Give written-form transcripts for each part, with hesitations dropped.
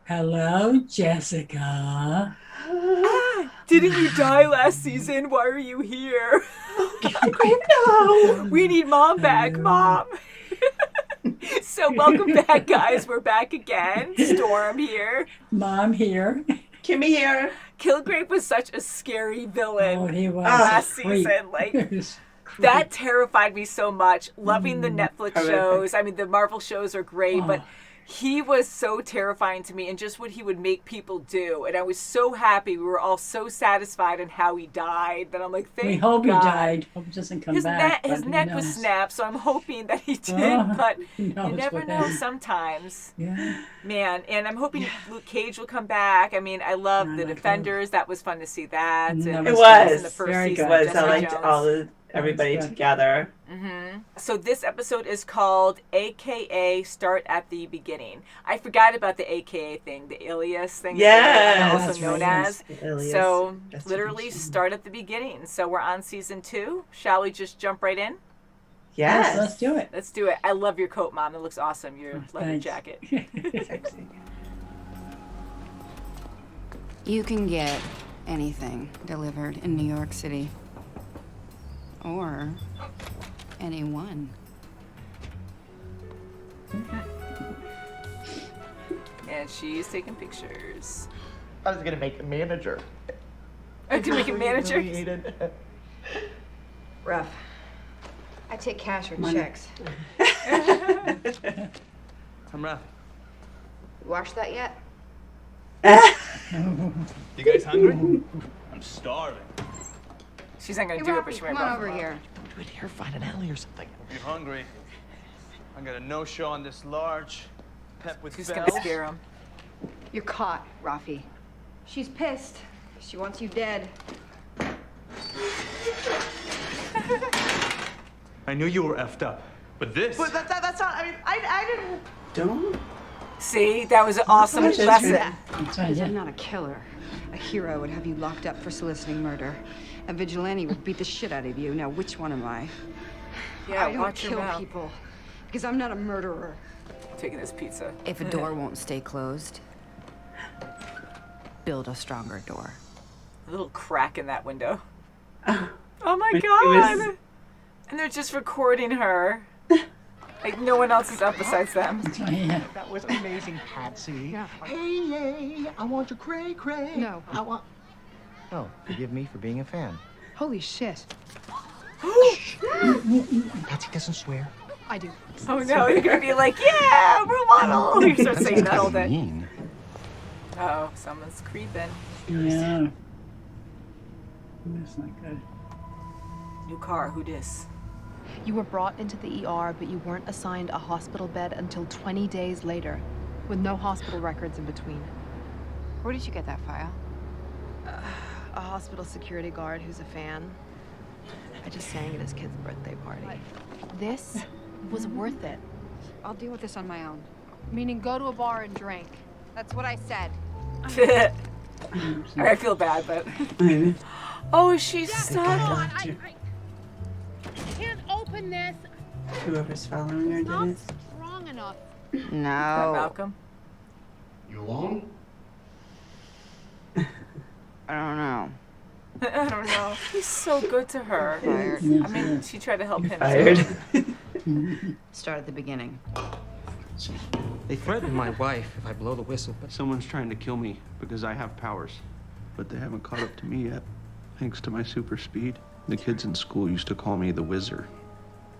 Hello, Jessica. Didn't you die last season? Why are you here? Oh, no. We need Mom back, Hello. Mom. So welcome back, guys. We're back again. Storm here. Mom here. Kimmy here. Kilgrave was such a scary villain Oh, he was last a creep. season. Like, He was that terrified me so much. Loving the Netflix Horrific. shows. I mean, the Marvel shows are great, but Oh. he was so terrifying to me and just what he would make people do. And I was so happy. We were all so satisfied in how he died that I'm like, thank We hope God. he died. Hope he doesn't come back. His but who neck was knows? snapped, so I'm hoping that he did, Oh, but who you knows never what know happened. sometimes. Yeah. Man, and I'm hoping Luke Cage will come back. I mean, I love I The like Defenders. That was fun to see that. That And was It good. was. in the first Very season good. of I Jessica liked Jones. everybody That's good. together. So this episode is called AKA Start at the Beginning. I forgot about the AKA thing, the alias thing. Yeah, also that's known right, as. Alias So investigation. literally start at the beginning. So we're on season 2. Shall we just jump right in? Yes. Let's do it. Let's do it. I love your coat, Mom. It looks awesome. Your leather Thanks. jacket. Sexy. You can get anything delivered in New York City. Or anyone. And she's taking pictures. I was gonna make a manager. I can make a manager. Humiliated. Rough. I take cash or checks. I'm Raph. You washed that yet? You guys hungry? I'm starving. She's not gonna Hey, do it, Robbie, but she come might on rough over him up. here. Do it here, find an alley or something. If you're hungry, I got a no-show on this large pep with Who's bells. gonna scare him? You're caught, Rafi. She's pissed. She wants you dead. I knew you were effed up, but this. But that's not. I mean, I didn't. Don't. See, that was an awesome That's lesson. right. That's right, Because yeah. I'm not a killer. A hero would have you locked up for soliciting murder. A vigilante would beat the shit out of you. Now, which one am I? Yeah, I don't watch your kill mouth. people. Because I'm not a murderer. Taking this pizza. If a door won't stay closed, build a stronger door. A little crack in that window. Oh, Oh my It god! was- And they're just recording her. Like no one else is up besides them. That's right, yeah. That was amazing, Patsy. Yeah. Hey, hey, I want your cray cray. No. I want. Oh, forgive me for being a fan. Holy shit. Patsy doesn't swear. I do. Oh no, you're gonna be like, yeah, role model. You start saying that all day. Mean. Oh, someone's creeping. Yeah. That's not good. New car, who dis? You were brought into the ER, but you weren't assigned a hospital bed until 20 days later, with no hospital records in between. Where did you get that file? A hospital security guard who's a fan. I just sang at his kid's birthday party. This was worth it. I'll deal with this on my own. Meaning go to a bar and drink. That's what I said. I feel bad, but. Oh, she's stuck. I Can't open this. Whoever's following her did it. Strong enough. No. Malcolm. You alone? I don't know. I don't know. He's so good to her. Fired. I mean, she tried to help him. Fired. Too. Start at the beginning. They threatened my wife if I blow the whistle, but Someone's trying to kill me because I have powers, but they haven't caught up to me yet, thanks to my super speed. The kids in school used to call me the Wizard.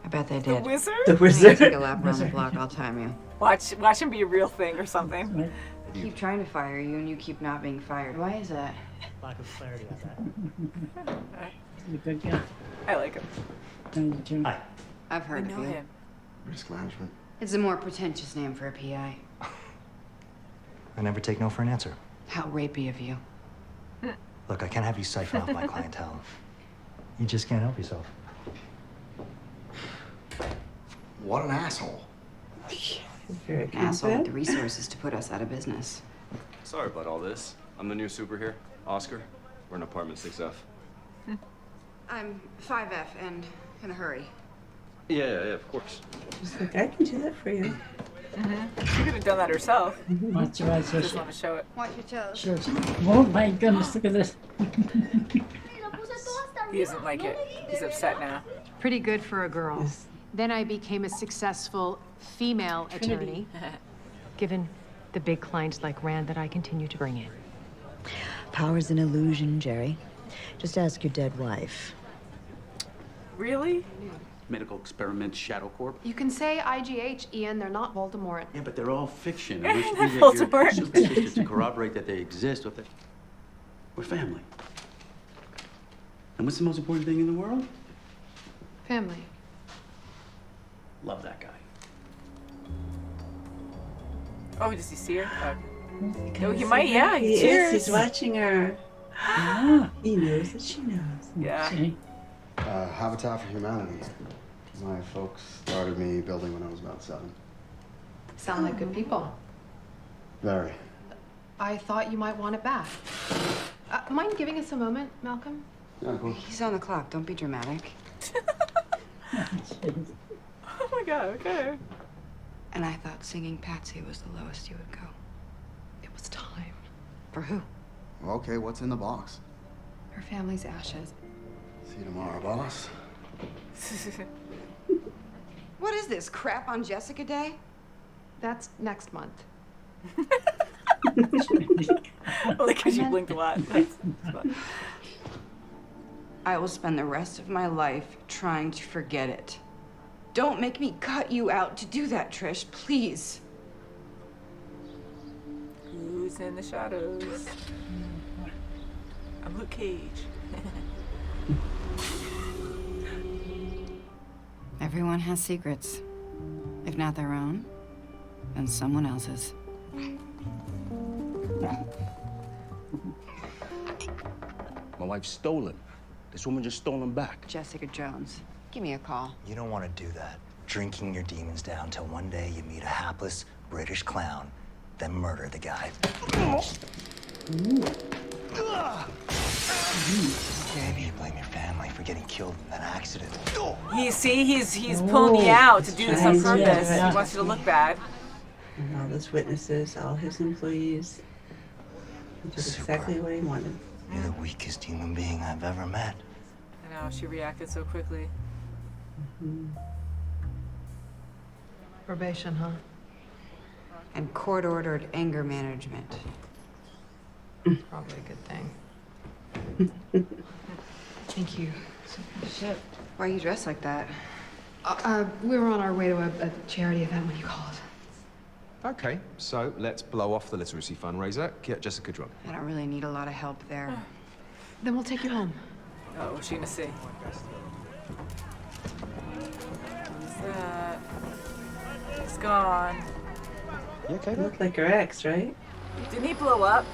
I bet they The did. wizard? The Take wizard. a lap around the block, I'll time you. Watch him be a real thing or something. Right. I keep trying to fire you and you keep not being fired. Why is that? Lack of clarity on that. He's a good guy. I like him. I do too. Hi. I've I heard of know you. him. risk management. It's a more pretentious name for a PI. I never take no for an answer. How rapey of you. Look, I can't have you siphon off my clientele. You just can't help yourself. What an asshole. Very An asshole with the confident. resources to put us out of business. Sorry about all this. I'm the new super here, Oscar. We're in apartment 6F. I'm 5F and in a hurry. Yeah, of course. She's like, I can do that for you. She could have done that herself. Watch your eyes. Just want to show it. Watch your toes. Sure. Oh my goodness, look at this. He doesn't like it. He's upset now. Pretty good for a girl. Then I became a successful female attorney, given the big clients like Rand that I continue to bring in. Power's an illusion, Jerry. Just ask your dead wife. Really? Medical experiment Shadow Corp. You can say IGH, Ian. They're not Voldemort. Yeah, but they're all fiction. Unless you can get Voldemort. your super sisters to corroborate that they exist. We're family. And what's the most important thing in the world? Family. Love that guy. Oh, does he see her? No, he might. Yeah, He cheers. is. He's watching her. Yeah. He knows that she knows. Yeah. See? Habitat for Humanity. My folks started me building when I was about 7. Sound like good people. Very. I thought you might want it back. Mind giving us a moment, Malcolm? Yeah, of course. He's on the clock. Don't be dramatic. Oh my god, okay. And I thought singing Patsy was the lowest you would go. It was time. For who? Well, okay, what's in the box? Her family's ashes. See you tomorrow, boss. What is this, crap on Jessica Day? That's next month. Only because you blinked a lot. I will spend the rest of my life trying to forget it. Don't make me cut you out to do that, Trish, please. Who's in the shadows? I'm Luke Cage. Everyone has secrets. If not their own, then someone else's. My wife's stolen. This woman just stole him back. Jessica Jones, give me a call. You don't want to do that. Drinking your demons down till one day you meet a hapless British clown, then murder the guy. Maybe you blame your family for getting killed in that accident. He's pulling me out to do this on purpose. He wants you to look bad. And all those witnesses, all his employees. He did exactly what he wanted. You're the weakest human being I've ever met. I know, she reacted so quickly. Probation, huh? And court-ordered anger management. Probably a good thing. Thank you. Shit. Why are you dressed like that? We were on our way to a charity event when you called. Okay, so let's blow off the literacy fundraiser, get Jessica drunk. I don't really need a lot of help there. Then we'll take you home. Oh, what's she gonna see? Who's that? He's gone. You okay? Looked like her ex, right? Didn't he blow up?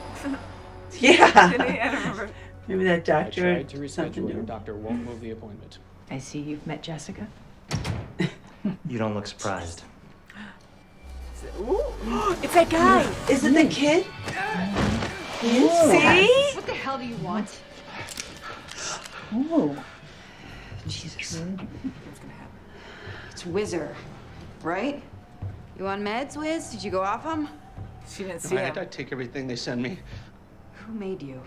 Yeah. Didn't he? I don't remember. Maybe that I doctor tried had to something reschedule. to Your do. doctor won't move the appointment. I see you've met Jessica. You don't look surprised. Ooh, it's that guy. Is it the kid? See? What the hell do you want? Oh. Jesus. It's Whizzer, right? You on meds, Wiz? Did you go off them? She didn't see him. I take everything they send me. Who made you,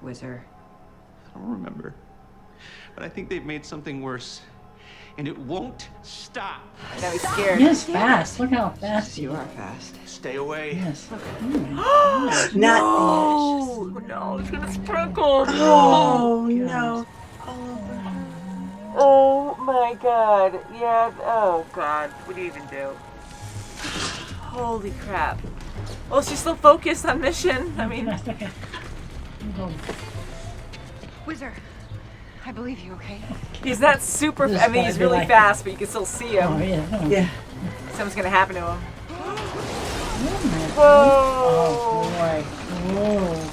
Whizzer? I don't remember. But I think they've made something worse. And it won't stop. Now he's scared. He is fast. Look how fast You are fast. Stay away. Yes. Not No, it's gonna sprinkle. Oh, no. Oh my god. Yeah. Oh god. What do you even do? Holy crap. Well, she's still focused on mission. I mean, Whizzer, I believe you, okay? he's not super. I mean, he's really fast, but you can still see him. Oh, yeah. Yeah. Something's gonna happen to him. Oh, Whoa. boy. Whoa.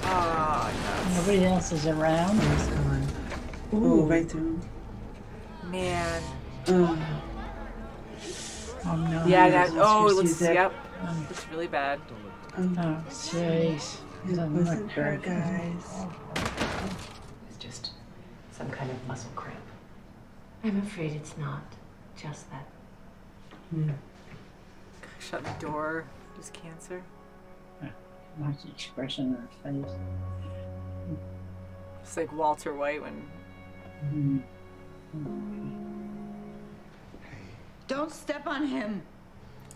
Oh, Nobody else is around. He's gone. Ooh, right through him. man. Oh. Oh, no. Yeah, that. Let's Oh, it receive looks. that. Yep. Looks really bad. Oh, jeez. It wasn't her, guys. It's just some kind of muscle cramp. I'm afraid it's not just that. Shut the door. Just cancer. Watch the expression on her face. It's like Walter White when. Don't step on him.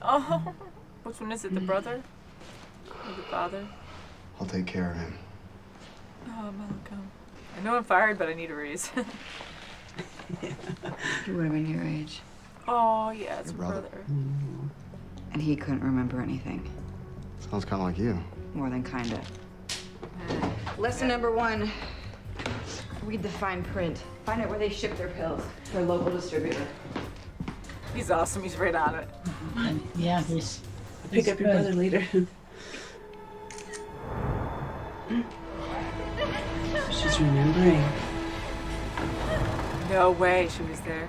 Oh, which one is it? The brother or the father? I'll take care of him. Oh, Malcolm. I know I'm fired, but I need a raise. Women your age. Oh, yeah, it's Your a brother. brother. And he couldn't remember anything. Sounds kind of like you. More than kinda. Lesson number 1. Read the fine print. Find out where they ship their pills. To a local distributor. He's awesome. He's right on it. Yeah, he's Pick up your good. brother later. She's remembering. No way she was there.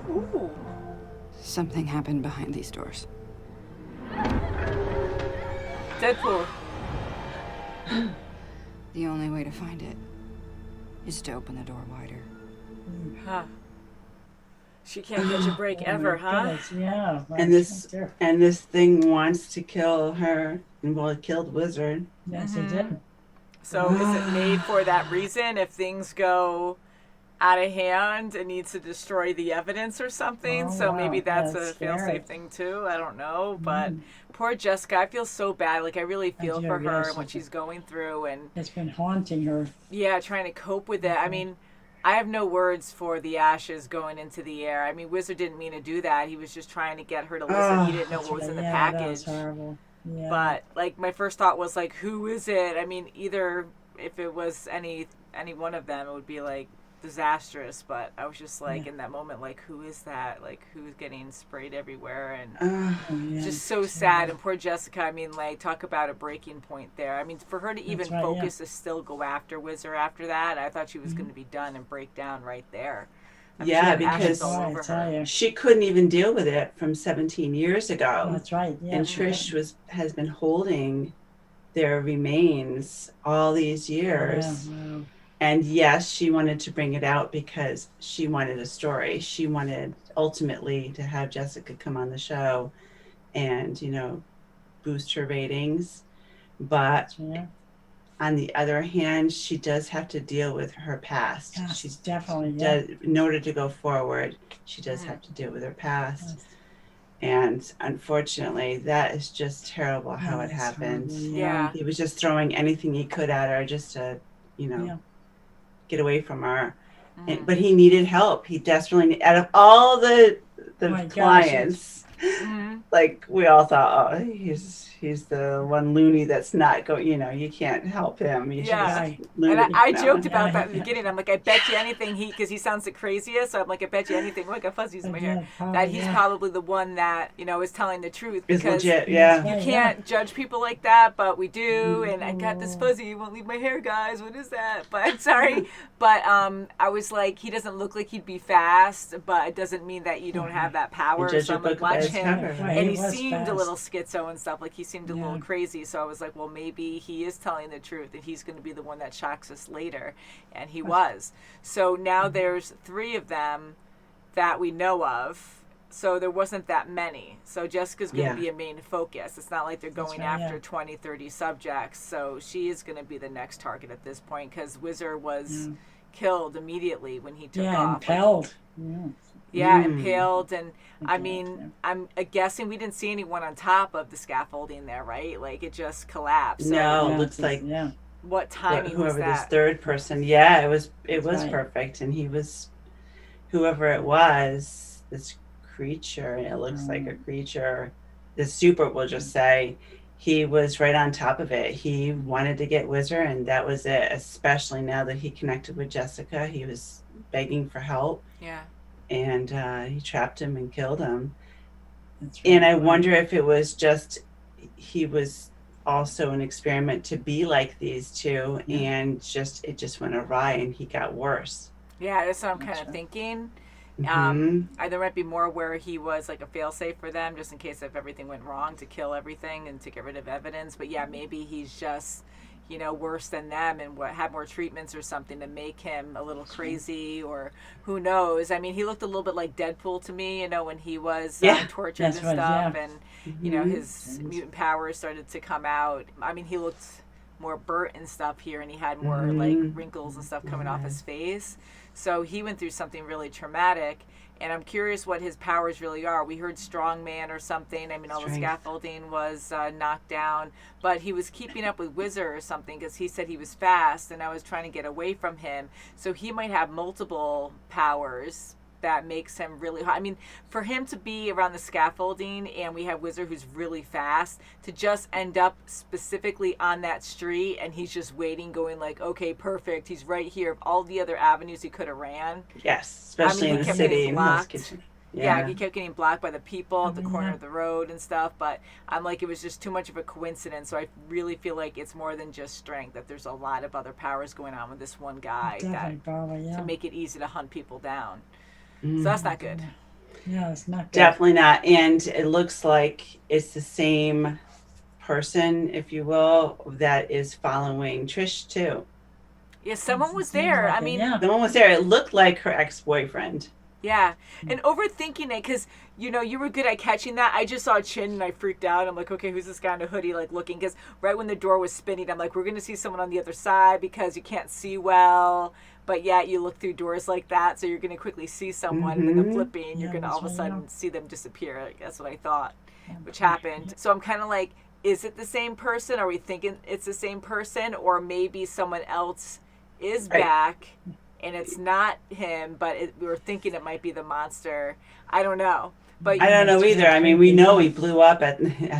Ooh. Something happened behind these doors. Deadpool. The only way to find it is to open the door wider. Huh. She can't catch a break ever, huh? Yeah. And this thing wants to kill her, and well, it killed Wizard. Yes, it did. So is it made for that reason? If things go out of hand, it needs to destroy the evidence or something. Oh, so maybe wow. that's That's a fail-safe scary. thing too. I don't know, but poor Jessica, I feel so bad. Like I really feel do, for her yes, and what she's going through, and It's been haunting her. yeah, trying to cope with it. I mean, I have no words for the ashes going into the air. I mean, Wizard didn't mean to do that. He was just trying to get her to listen. He didn't know what was in the That package. was horrible. Yeah. But like my first thought was like, who is it? I mean, either if it was any one of them, it would be like disastrous. But I was just like in that moment, like, who is that? Like, who's getting sprayed everywhere? And just so sad. And poor Jessica. I mean, like, talk about a breaking point there. I mean, for her to even right, focus to still go after Wizard after that, I thought she was going to be done and break down right there. I mean, she Yeah, had ashes because all over her. she couldn't even deal with it from 17 years ago. That's right. Yeah. And Trish has been holding their remains all these years. Yeah, wow. And yes, she wanted to bring it out because she wanted a story. She wanted ultimately to have Jessica come on the show and, boost her ratings. But on the other hand, she does have to deal with her past. Yes, She's definitely. in order to go forward, she does have to deal with her past. Yes. And unfortunately, that is just terrible how it That's happened. horrible, Yeah. He was just throwing anything he could at her just to, get away from her. But he needed help. He desperately, out of all the My gosh, clients, like we all thought, oh, he's the one loony that's not going. You can't help him. He's Yeah, just and loony. I joked about that in the beginning. I'm like, I bet you anything because he sounds the craziest. So I'm like, I bet you anything. Look, I got fuzzies in my hair. That he's probably the one that is telling the truth It's because legit, yeah. you can't judge people like that, but we do. And I got this fuzzy. You won't leave my hair, guys. What is that? But sorry, but I was like, he doesn't look like he'd be fast, but it doesn't mean that you don't have that power. You judge So a I'm like, book by watch its him, cover. Right, and he he was seemed a fast. little schizo and stuff. Like he seemed a little crazy. So I was like, well, maybe he is telling the truth, and he's going to be the one that shocks us later. And he was. So now there's 3 of them that we know of. So there wasn't that many. So Jessica's going to be a main focus. It's not like they're going after 20, 30 subjects. So she is going to be the next target at this point because Wizard was killed immediately when he took off. Impaled. Impaled. And I mean, I'm guessing we didn't see anyone on top of the scaffolding there, right? Like it just collapsed. So No, it looks like what timing was whoever that? this third person. Yeah, it was right. perfect, and he was whoever it was. This creature. It looks like a creature. The super will just say he was right on top of it. He wanted to get Wizard, and that was it. Especially now that he connected with Jessica, he was begging for help. Yeah. And he trapped him and killed him. And I wonder if it was just he was also an experiment to be like these two, and it just went awry, and he got worse. Yeah, that's what I'm kind of thinking. There might be more where he was like a failsafe for them, just in case if everything went wrong, to kill everything and to get rid of evidence. But yeah, maybe he's just you know, worse than them and had more treatments or something to make him a little crazy, or who knows. I mean, he looked a little bit like Deadpool to me, you know, when he was tortured and stuff, and you know, his mutant powers started to come out. I mean, he looked more burnt and stuff here, and he had more like wrinkles and stuff coming off his face. So he went through something really traumatic, and I'm curious what his powers really are. We heard strong man or something. I mean, all the scaffolding was knocked down, but he was keeping up with Wizard or something because he said he was fast, and I was trying to get away from him. So he might have multiple powers that makes him really hot. I mean, for him to be around the scaffolding, and we have Wizard who's really fast, to just end up specifically on that street, and he's just waiting, going like, okay, perfect, he's right here. All the other avenues he could have ran. Yes, especially in the city. Yeah, he kept getting blocked by the people at the corner of the road and stuff, but I'm like, it was just too much of a coincidence. So I really feel like it's more than just strength, that there's a lot of other powers going on with this one guy to make it easy to hunt people down. So that's not good. Yeah, it's not good. Definitely not. And it looks like it's the same person, if you will, that is following Trish too. Yeah, someone was there. I mean, someone was there. It looked like her ex-boyfriend. Yeah, and overthinking it, because, you know, you were good at catching that. I just saw Chin and I freaked out. I'm like, okay, who's this guy in a hoodie, like, looking? Because right when the door was spinning, I'm like, we're going to see someone on the other side because you can't see well. But yet you look through doors like that, so you're going to quickly see someone, and then the flipping, you're going to all of a sudden see them disappear. Like, that's what I thought, which happened. So I'm kind of like, is it the same person? Are we thinking it's the same person? Or maybe someone else is back, and it's not him, but we were thinking it might be the monster. I don't know. But I don't know either. I mean, we know he blew up at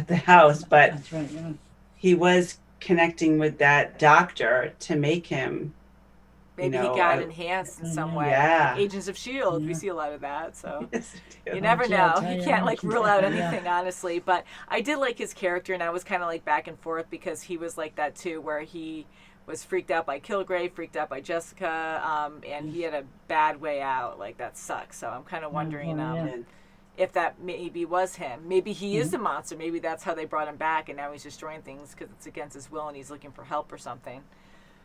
the house, but he was connecting with that doctor to make him. Maybe he got enhanced in some way. Yeah. Like Agents of S.H.I.E.L.D., we see a lot of that. So you never know. You can't like rule out anything, honestly. But I did like his character, and I was kind of like back and forth because he was like that too, where he was freaked out by Kilgrave, freaked out by Jessica, and he had a bad way out. Like, that sucks. So I'm kind of wondering if that maybe was him. Maybe he is the monster. Maybe that's how they brought him back, and now he's destroying things because it's against his will and he's looking for help or something.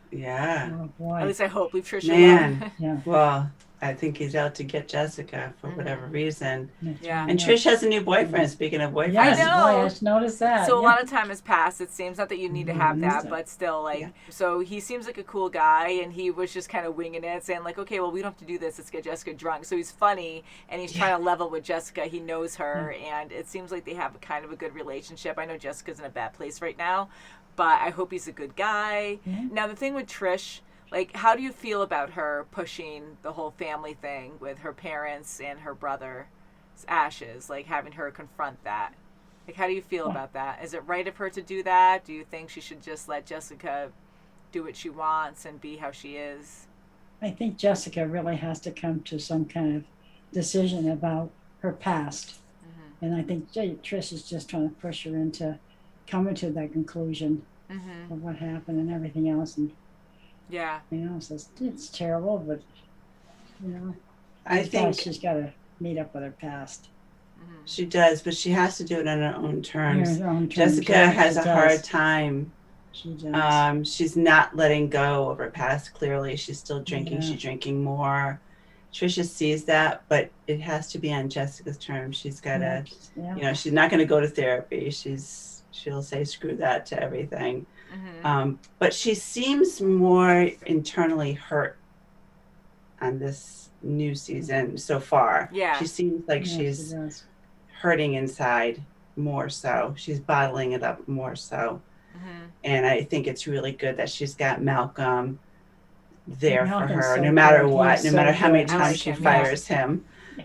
Yeah. At least I hope. Leave Trish alone. Well, I think he's out to get Jessica for whatever reason. Yeah. And Trish has a new boyfriend, speaking of boyfriends. I know. I just noticed that. So a lot of time has passed. It seems not that you need to have that, but still, like, so he seems like a cool guy, and he was just kind of winging it, saying like, okay, well, we don't have to do this. Let's get Jessica drunk. So he's funny, and he's trying to level with Jessica. He knows her, and it seems like they have a kind of a good relationship. I know Jessica's in a bad place right now, but I hope he's a good guy. Now, the thing with Trish, like, how do you feel about her pushing the whole family thing with her parents and her brother's ashes, like having her confront that? Like, how do you feel about that? Is it right of her to do that? Do you think she should just let Jessica do what she wants and be how she is? I think Jessica really has to come to some kind of decision about her past. And I think Trish is just trying to push her into coming to that conclusion of what happened and everything else. And you know, so it's terrible, but you know, I think she's got to meet up with her past. She does, but she has to do it on her own terms. Her own terms. Jessica has a hard time. She does. She's not letting go of her past. Clearly, she's still drinking. She's drinking more. Trisha sees that, but it has to be on Jessica's terms. She's got to, you know, she's not going to go to therapy. She'll say screw that to everything. But she seems more internally hurt on this new season so far. She seems like she's hurting inside more so. She's bottling it up more so. And I think it's really good that she's got Malcolm there for her, no matter what, no matter how many times she fires him.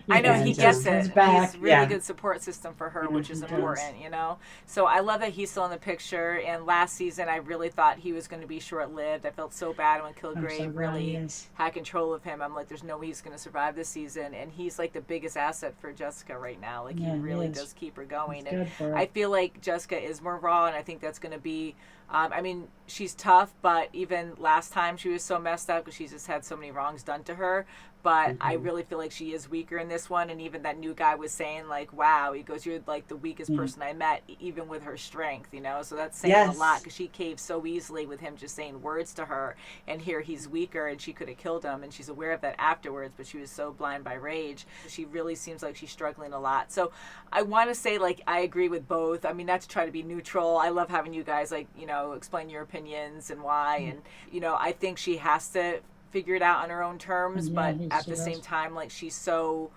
I know he gets it. He's really good support system for her, which is important, you know. So I love that he's still in the picture. And last season, I really thought he was going to be short-lived. I felt so bad when Kilgrave really had control of him. I'm like, there's no way he's going to survive this season. And he's like the biggest asset for Jessica right now. Like, he really does keep her going. And I feel like Jessica is more raw, and I think that's going to be. I mean, she's tough, but even last time she was so messed up because she just had so many wrongs done to her. but I really feel like she is weaker in this one. And even that new guy was saying, like, wow, he goes, you're like the weakest person I met, even with her strength, you know? So that's saying a lot, because she caved so easily with him just saying words to her, and here he's weaker, and she could have killed him, and she's aware of that afterwards, but she was so blind by rage. She really seems like she's struggling a lot. So I want to say, like, I agree with both. I mean, not to try to be neutral. I love having you guys, like, you know, explain your opinions and why. And, you know, I think she has to figure it out on her own terms, but at the same time, like, she's so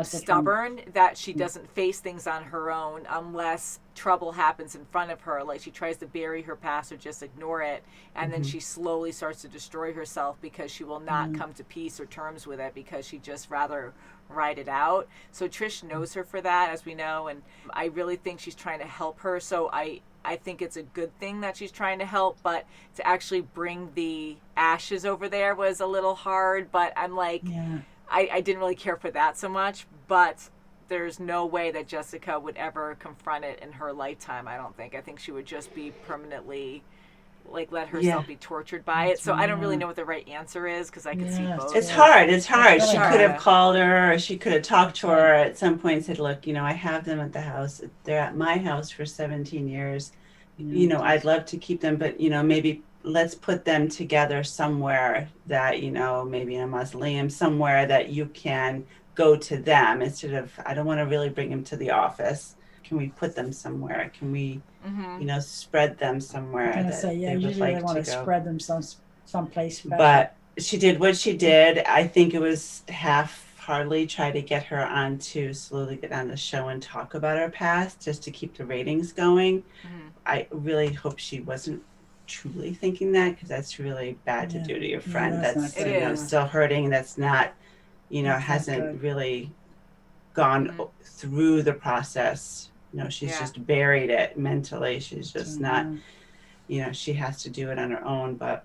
stubborn that she doesn't face things on her own unless trouble happens in front of her. Like, she tries to bury her past or just ignore it, and then she slowly starts to destroy herself because she will not come to peace or terms with it, because she just rather ride it out. So Trish knows her for that, as we know, and I really think she's trying to help her. So I think it's a good thing that she's trying to help, but to actually bring the ashes over there was a little hard. But I'm like, I didn't really care for that so much, but there's no way that Jessica would ever confront it in her lifetime, I don't think. I think she would just be permanently, like, let herself be tortured by it. So I don't really know what the right answer is, because I could see both. It's hard. It's hard. really She hard. could have called her, or she could have talked to her at some point and said, look, you know, I have them at the house. They're at my house for 17 years. You know, I'd love to keep them, but, you know, maybe let's put them together somewhere that, you know, maybe in a mausoleum, somewhere that you can go to them instead of, I don't want to really bring them to the office. Can we put them somewhere? Can we, you know, spread them somewhere I'm gonna that say, they would usually like they want to to go? spread them someplace special. But she did what she did. I think it was half-heartedly try to get her on to slowly get on the show and talk about her past, just to keep the ratings going. I really hope she wasn't truly thinking that, because that's really bad to do to your friend. that's That's not you good. know, still hurting. That's not, you know, That's not hasn't good. really gone through the process. You know, she's just buried it mentally. She's just not, you know, she has to do it on her own. But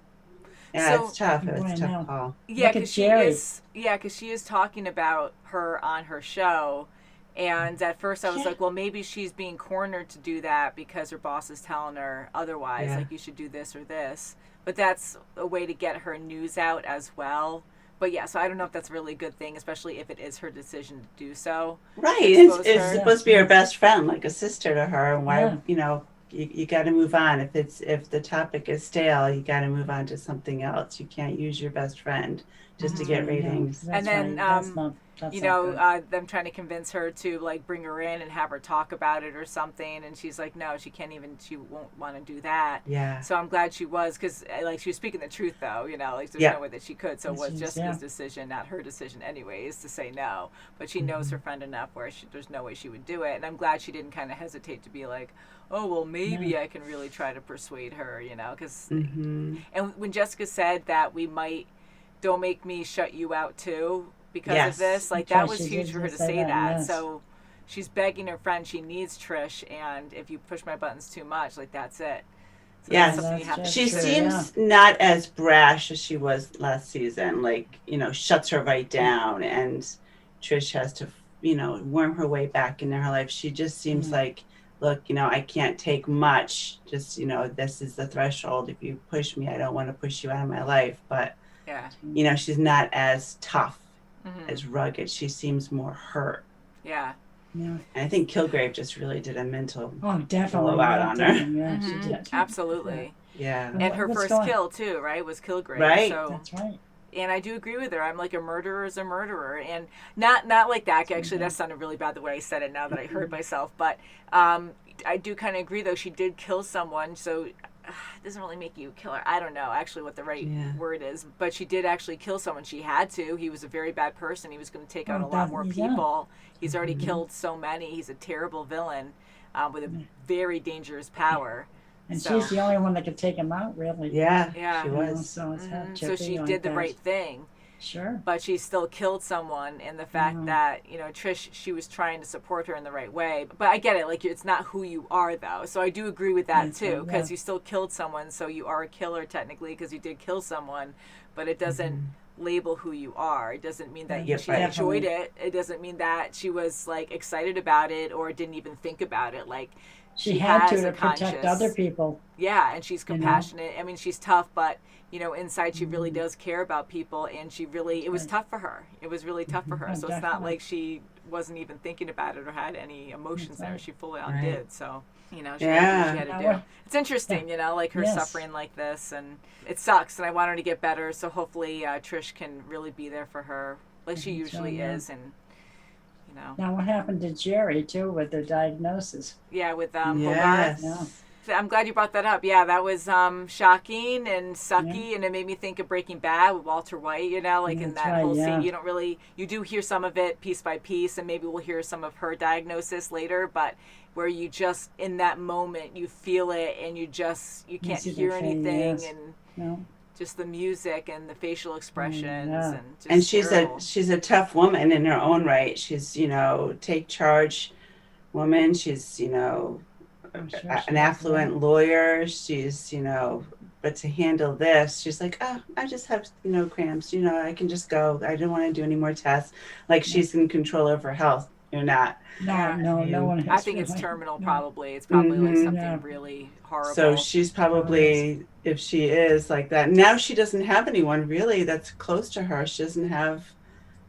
yeah, So- it's tough. Boy, It's a I know. tough call. Yeah, Look at because Jerry. she is talking about her on her show, and at first I was like, well, maybe she's being cornered to do that because her boss is telling her otherwise, like, you should do this or this. But that's a way to get her news out as well. But yeah, so I don't know if that's a really good thing, especially if it is her decision to do so. Right. Expose It's her. supposed to be her best friend, like a sister to her. And why, you know, you got to move on. If the topic is stale, you got to move on to something else. You can't use your best friend just to get ratings. And then, That's you not know, good. them trying to convince her to, like, bring her in and have her talk about it or something, and she's like, no, she won't want to do that. Yeah. So I'm glad she was, because, like, she was speaking the truth, though, you know, like, there's no way that she could. So it was Jessica's decision, not her decision anyways, to say no. But she knows her friend enough where there's no way she would do it. And I'm glad she didn't kind of hesitate to be like, oh, well, maybe I can really try to persuade her, you know, because, and when Jessica said that don't make me shut you out too because of this, like, that was huge for her to say that. So she's begging her friend, she needs Trish, and if you push my buttons too much, like, that's it. So that's something you have to She consider. seems not as brash as she was last season, like, you know, shuts her right down, and Trish has to, you know, worm her way back into her life. She just seems like, look, you know, I can't take much, just, you know, this is the threshold. If you push me, I don't want to push you out of my life. But you know, she's not as tough, as rugged. She seems more hurt. Yeah. And I think Kilgrave just really did a mental definitely blowout on her. She did. Absolutely. Yeah. And her What's first going- kill too, right? Was Kilgrave. Right. So, That's right. and I do agree with her. I'm like, a murderer is a murderer, and not like that. Actually, that sounded really bad the way I said it. Now that I heard myself, but I do kind of agree. Though she did kill someone, so it doesn't really make you a killer. I don't know actually what the right word is, but she did actually kill someone. She had to. He was a very bad person. He was going to take out a lot more people. He's already killed so many. He's a terrible villain with a very dangerous power. And she's the only one that could take him out, really. Yeah, Yeah. she was. So it's not So chippy she like did the that. right thing. Sure. But she still killed someone, and the fact that, you know, Trish, she was trying to support her in the right way. But I get it, like, it's not who you are, though. So I do agree with that, too, because you still killed someone, so you are a killer, technically, because you did kill someone, but it doesn't label who you are. It doesn't mean that she enjoyed it. It doesn't mean that she was, like, excited about it or didn't even think about it. Like, She had has to a protect conscience. other people. Yeah, and she's You know? compassionate. I mean, she's tough, but inside she really does care about people, and it was tough for her. It was really tough for her. Oh, So it's not definitely. like she wasn't even thinking about it or had any emotions there. She full on Right. did. So, she had to do what she Yeah. had to Now do. what- It's interesting, like her Yes. suffering like this, and it sucks, and I want her to get better, so hopefully Trish can really be there for her like she usually yeah. is, and, Now what happened to Jerry too with the diagnosis? yeah, with Yes. Hogarth. I'm glad you brought that up. Yeah, that was shocking and sucky, and it made me think of Breaking Bad with Walter White, like in That's that right, whole yeah. scene. You do hear some of it piece by piece, and maybe we'll hear some of her diagnosis later, but where you just, in that moment, you feel it, and you can't see hear their face, anything, yes. and No. just the music and the facial expressions, yeah. and just And she's terrible. she's a tough woman in her own right. She's take charge woman. She's I'm sure she an is, affluent lawyer. She's but to handle this, she's like, oh, I just have cramps. I can just go. I don't want to do any more tests. Like she's in control of her health. You're not. No one has. I think it's really- terminal, no. probably. It's probably like Mhm. something really horrible. So she's probably, if she is like that, now she doesn't have anyone really that's close to her. She doesn't have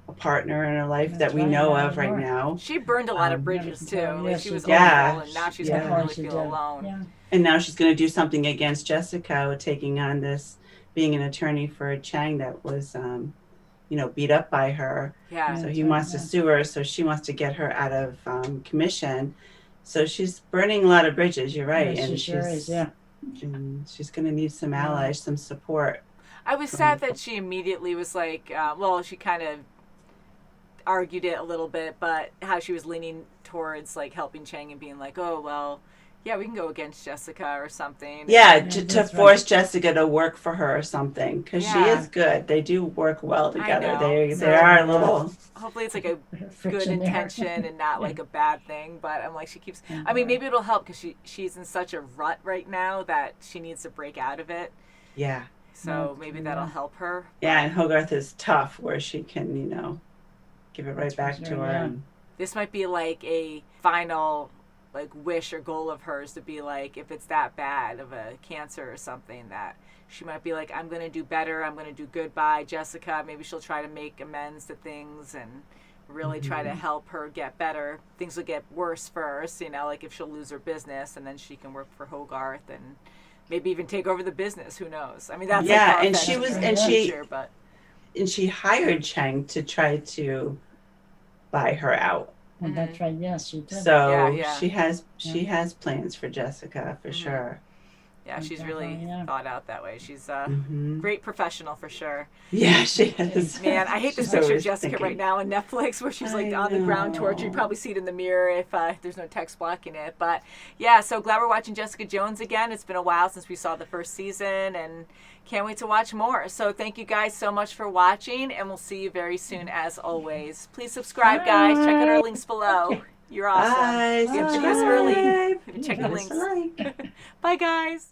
a partner in her life That's that we right, know not of right anymore. now. She burned a lot of bridges too. yeah, Like she she was did. Yeah, awful, and now she's yeah. gonna really She feel did. alone. Yeah. And now she's going to do something against Jessica, taking on this, being an attorney for Cheng that was, beat up by her. Yeah. So that's he right, wants to yeah. sue her. So she wants to get her out of commission. So she's burning a lot of bridges. You're right, Yeah, she and sure is, yeah. and she's going to need some allies, some support. I was sad that she immediately was like, she kind of argued it a little bit, but how she was leaning towards like helping Cheng and being like, oh, well, yeah, we can go against Jessica or something. Yeah, Yeah, to that's force right. Jessica to work for her or something, because she Yeah. is good. They do work well I together. know. They So- are a little. Hopefully it's like a good Friction there. intention and not like a bad thing, but I'm like, she keeps, I mean, maybe it'll help because she's in such a rut right now that she needs to break out of it. Yeah. So maybe that'll yeah. help her. Yeah, and Hogarth is tough, where she can, give it right back to sure, her. yeah. And, This might be like a final like wish or goal of hers to be like, if it's that bad of a cancer or something, that she might be like, I'm going to do better. I'm going to do good by Jessica. Maybe she'll try to make amends to things and really try to help her get better. Things will get worse first, like if she'll lose her business, and then she can work for Hogarth and maybe even take over the business. Who knows? I mean, that's yeah, like and she was, and but she hired Cheng to try to buy her out. Well, that's right. Yes, she did. So Yeah. she has plans for Jessica for sure. yeah, she's really yeah. thought out that way. She's a Mhm. great professional for sure. Yeah, she is. Man, I hate this She's picture of always Jessica thinking. right now on Netflix where she's like I on the ground torture. You know. probably see it in the mirror if there's no text blocking it. But yeah, so glad we're watching Jessica Jones again. It's been a while since we saw the first season and can't wait to watch more. So thank you guys so much for watching, and we'll see you very soon as always. Please subscribe, guys. Check out our links below. You're awesome. Bye. We have videos early. Subscribe. Check the Give us a links. like. Bye, guys.